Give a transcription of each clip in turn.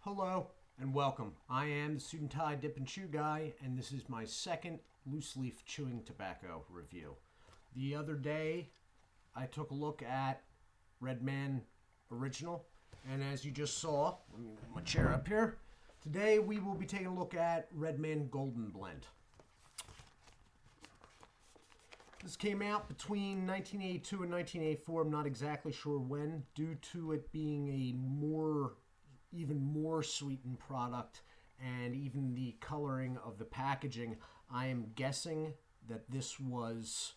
Hello and welcome. I am the Suit&Tie Dip&Chew Guy, and this is my second loose leaf chewing tobacco review. The other day, I took a look at Redman Original, and as you just saw, let me move my chair up here. Today we will be taking a look at Redman Golden Blend. This came out between 1982 and 1984. I'm not exactly sure when, due to it being a even more sweetened product, and even the coloring of the packaging. I am guessing that this was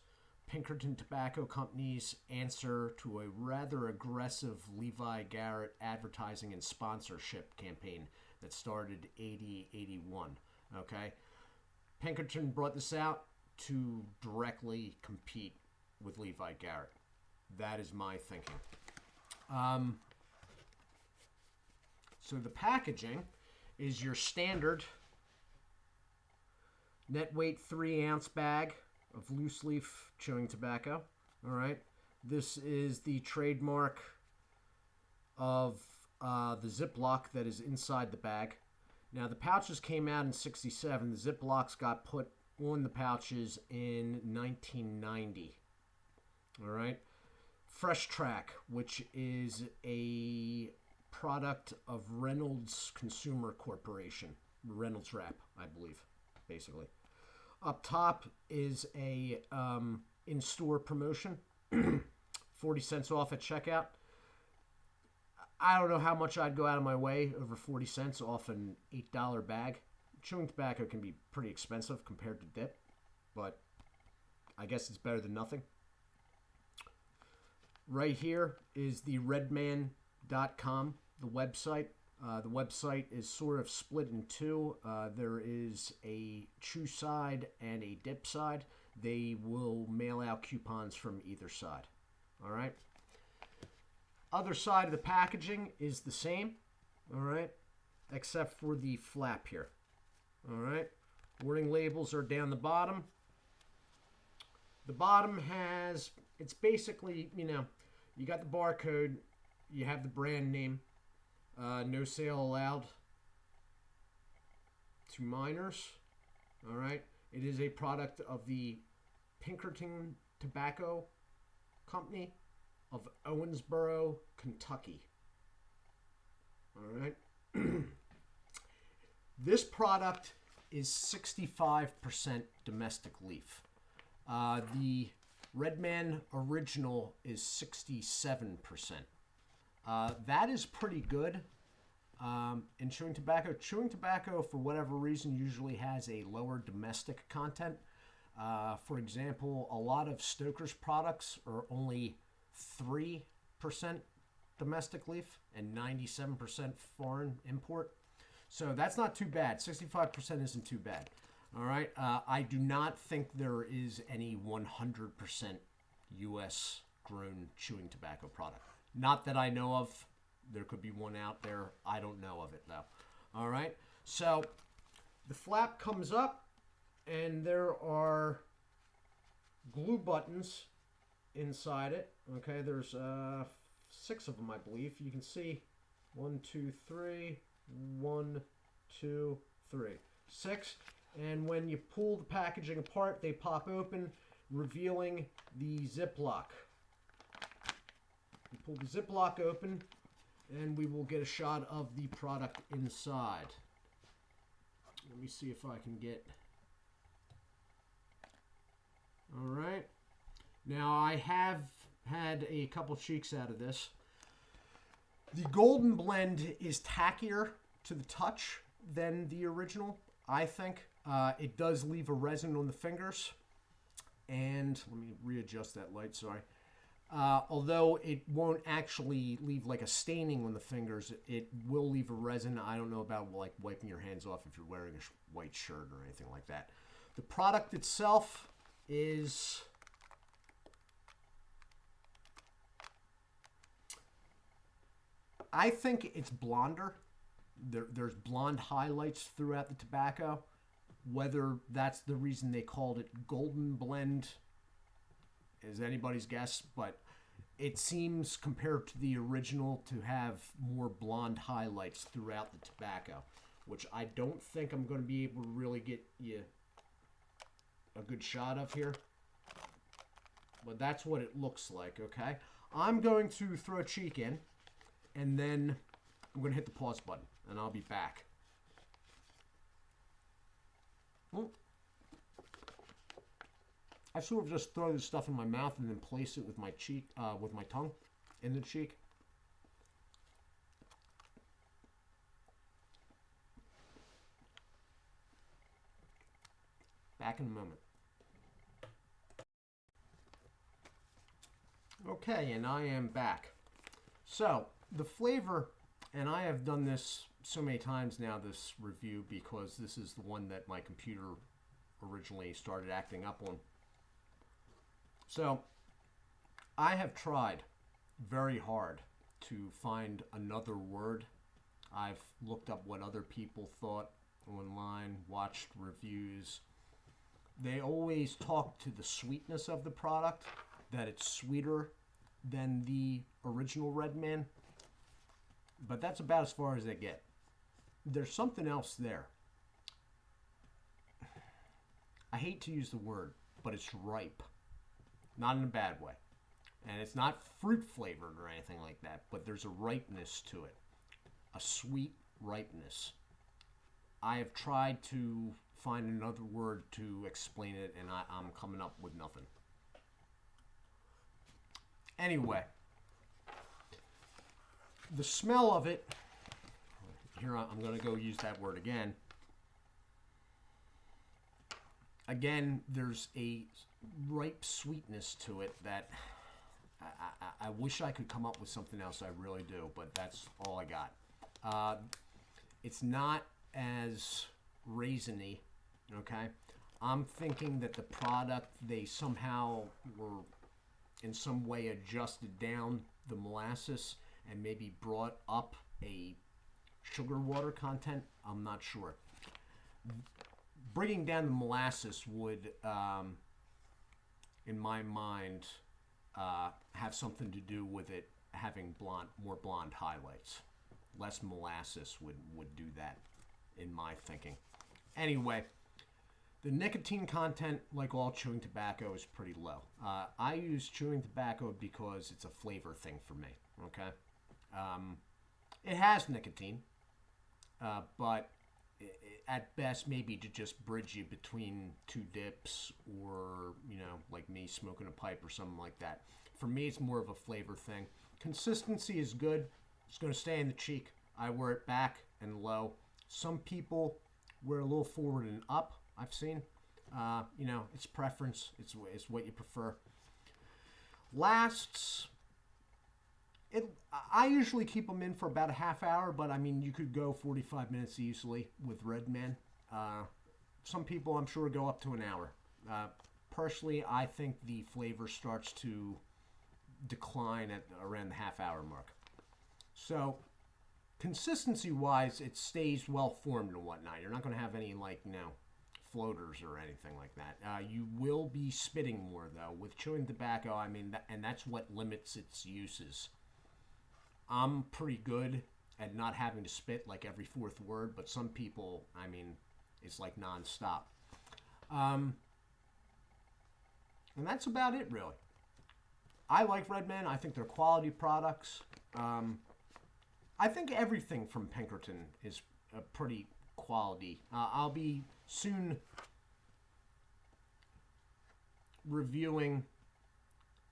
Pinkerton Tobacco Company's answer to a rather aggressive Levi Garrett advertising and sponsorship campaign that started 80-81. Okay, Pinkerton brought this out to directly compete with Levi Garrett. That is my thinking. So the packaging is your standard net weight 3-ounce bag of loose leaf chewing tobacco. All right. This is the trademark of the Ziploc that is inside the bag. Now the pouches came out in '67. The Ziplocs got put on the pouches in 1990. All right. Fresh Track, which is a product of Reynolds Consumer Corporation, Reynolds Wrap, I believe, basically. Up top is a in-store promotion, 40 cents off at checkout. I don't know how much I'd go out of my way over 40 cents off an $8 bag. Chewing tobacco can be pretty expensive compared to dip, but I guess it's better than nothing. Right here is the Redman.com, the website. The website is sort of split in two. There is a chew side and a dip side. They will mail out coupons from either side. All right. Other side of the packaging is the same. All right. Except for the flap here. All right. Warning labels are down the bottom. The bottom has, it's basically, you got the barcode, you have the brand name, no sale allowed to minors. All right. It is a product of the Pinkerton Tobacco Company of Owensboro, Kentucky. All right. This product is 65% domestic leaf. The Redman Original is 67%. That is pretty good. In chewing tobacco, for whatever reason, usually has a lower domestic content. For example, a lot of Stoker's products are only 3% domestic leaf and 97% foreign import. So that's not too bad. 65% isn't too bad. All right. I do not think there is any 100% U.S. grown chewing tobacco product. Not that I know of. There could be one out there. I don't know of it, though. All right. So the flap comes up, and there are glue buttons inside it. Okay. There's 6 of them, I believe. You can see 1, 2, 3, 1, 2, 3, 6. And when you pull the packaging apart, they pop open, revealing the Ziploc. You pull the Ziploc open, and we will get a shot of the product inside. Let me see if I can get... All right. Now, I have had a couple cheeks out of this. The Golden Blend is tackier to the touch than the original, I think. It does leave a resin on the fingers. And let me readjust that light, sorry. Although it won't actually leave like a staining on the fingers, it will leave a resin. I don't know about like wiping your hands off if you're wearing a white shirt or anything like that. The product itself is... I think it's blonder. There's blonde highlights throughout the tobacco. Whether that's the reason they called it Golden Blend is anybody's guess, but it seems, compared to the original, to have more blonde highlights throughout the tobacco, which I don't think I'm going to be able to really get you a good shot of here. But that's what it looks like, okay? I'm going to throw a cheek in, and then I'm going to hit the pause button, and I'll be back. Well, I sort of just throw this stuff in my mouth and then place it with my cheek, with my tongue in the cheek. Back in a moment. Okay, and I am back. So, the flavor, and I have done this so many times now, this review, because this is the one that my computer originally started acting up on. So, I have tried very hard to find another word. I've looked up what other people thought online, watched reviews. They always talk to the sweetness of the product, that it's sweeter than the original Redman, but that's about as far as they get. There's something else there. I hate to use the word, but it's ripe. Not in a bad way. And it's not fruit flavored or anything like that, but there's a ripeness to it. A sweet ripeness. I have tried to find another word to explain it, and I'm coming up with nothing. Anyway, the smell of it, here I'm going to go use that word again. Again, there's a ripe sweetness to it that I wish I could come up with something else. I really do, but that's all I got. It's not as raisiny, okay? I'm thinking that the product, they somehow were in some way adjusted down the molasses and maybe brought up a sugar water content. I'm not sure. Bringing down the molasses would, in my mind, have something to do with it having more blonde highlights. Less molasses would do that, in my thinking. Anyway, the nicotine content, like all chewing tobacco, is pretty low. I use chewing tobacco because it's a flavor thing for me, okay? It has nicotine, but at best maybe to just bridge you between two dips or, you know, like me smoking a pipe or something like that. For me, it's more of a flavor thing. Consistency is good. It's going to stay in the cheek. I wear it back and low. Some people wear a little forward and up, I've seen. You know, it's preference. It's what you prefer. Lasts, I usually keep them in for about a half hour, but I mean, you could go 45 minutes easily with Redman. Some people, I'm sure, go up to an hour. Personally, I think the flavor starts to decline at around the half-hour mark. So, consistency-wise, it stays well-formed and whatnot. You're not going to have any, like, you know, floaters or anything like that. You will be spitting more, though. With chewing tobacco, I mean, and that's what limits its uses. I'm pretty good at not having to spit like every fourth word, but some people, I mean, it's like nonstop. And that's about it, really. I like Redman. I think they're quality products. I think everything from Pinkerton is a pretty quality. I'll be soon reviewing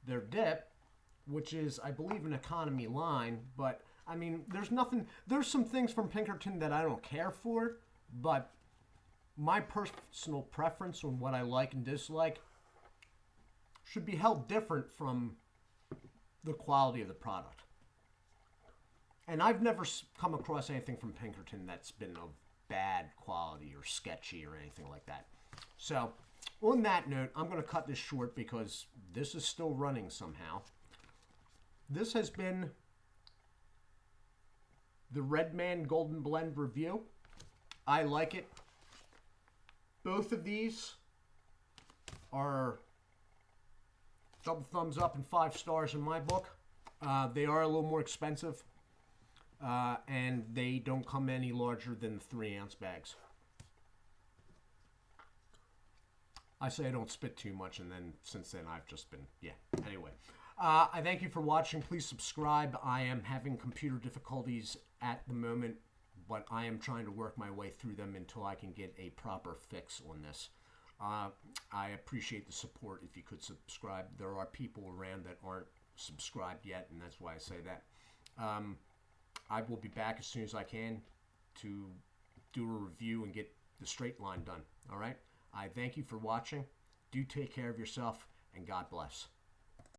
their dip, which is, I believe, an economy line. But, I mean, there's some things from Pinkerton that I don't care for, but my personal preference on what I like and dislike should be held different from the quality of the product. And I've never come across anything from Pinkerton that's been of bad quality or sketchy or anything like that. So, on that note, I'm going to cut this short because this is still running somehow. This has been the Redman Golden Blend review. I like it. Both of these are double thumbs up and 5 stars in my book. They are a little more expensive, and they don't come any larger than the 3-ounce bags. I say I don't spit too much, and then since then I've just been, yeah. Anyway, I thank you for watching. Please subscribe. I am having computer difficulties at the moment, but I am trying to work my way through them until I can get a proper fix on this. I appreciate the support if you could subscribe. There are people around that aren't subscribed yet, and that's why I say that. I will be back as soon as I can to do a review and get the straight line done. All right? I thank you for watching. Do take care of yourself, and God bless.